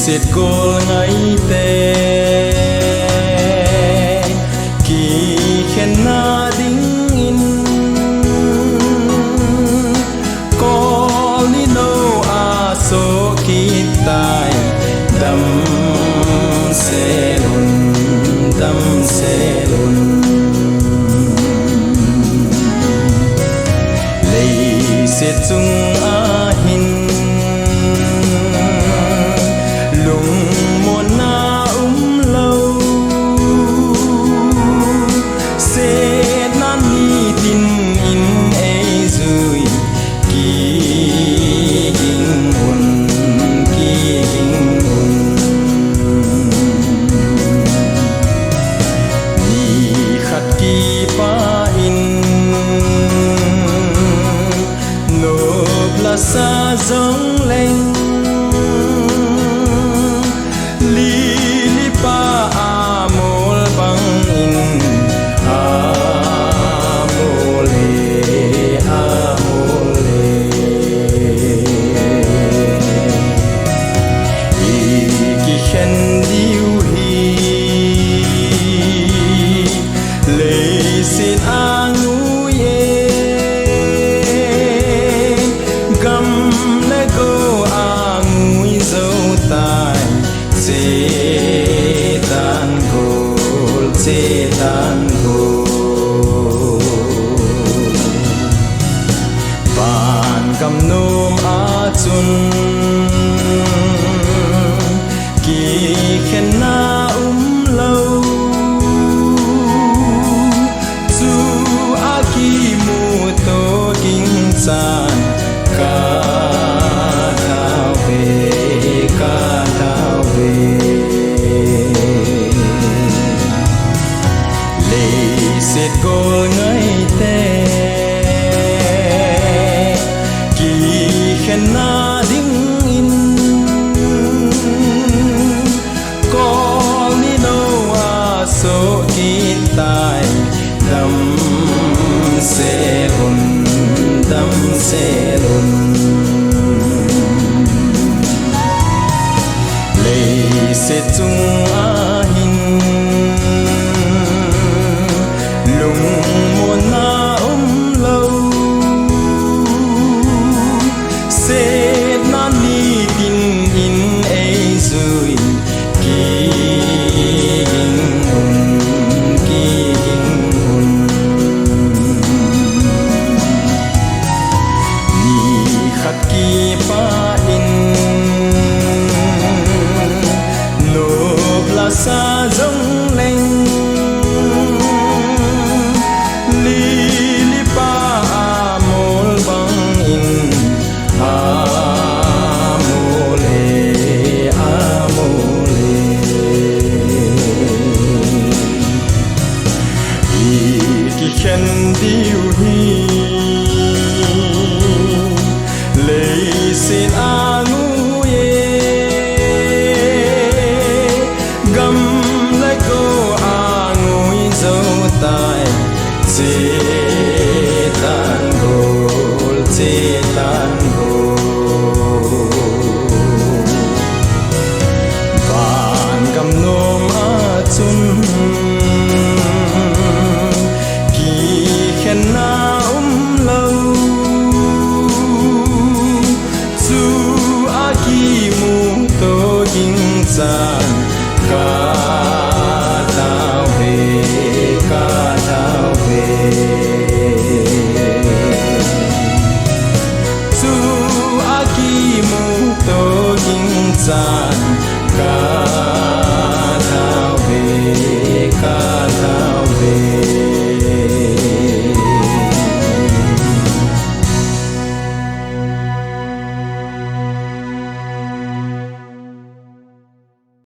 Sệt cô ngay tê kỳ khen na đinh in có lý nô a số kỳ tài đâm xe lùn lấy sệt chung a hin lùng muôn na lâu sẽ nan ni tin in ấy rồi kỳ kinh hồn ni khát kỳ pa in nộp là xa giống lên xin a ngu ye gam le go a ngui dâu tai chê tan gol van gam nom a chun ki khen na lâu san ca thao về lệ sệt cô ngay tê kỳ khen na đinh in có lý nô a số kỳ tài đâm xe lùn lấy sệt chung a hin lùng muôn na lâu sệt nan ni tin in ấy rồi kỳ kinh hồn kỳ pa in nộp là xa giống lên li pa a mol bang in a mole kỳ khen điêu hi lấy xin a ngu ye gam lấy cô a ngui dâu tai chê tan gol van gam nom a chun kỳ khen na lâu san ca thao về su a ki mu to kinh san ca thao về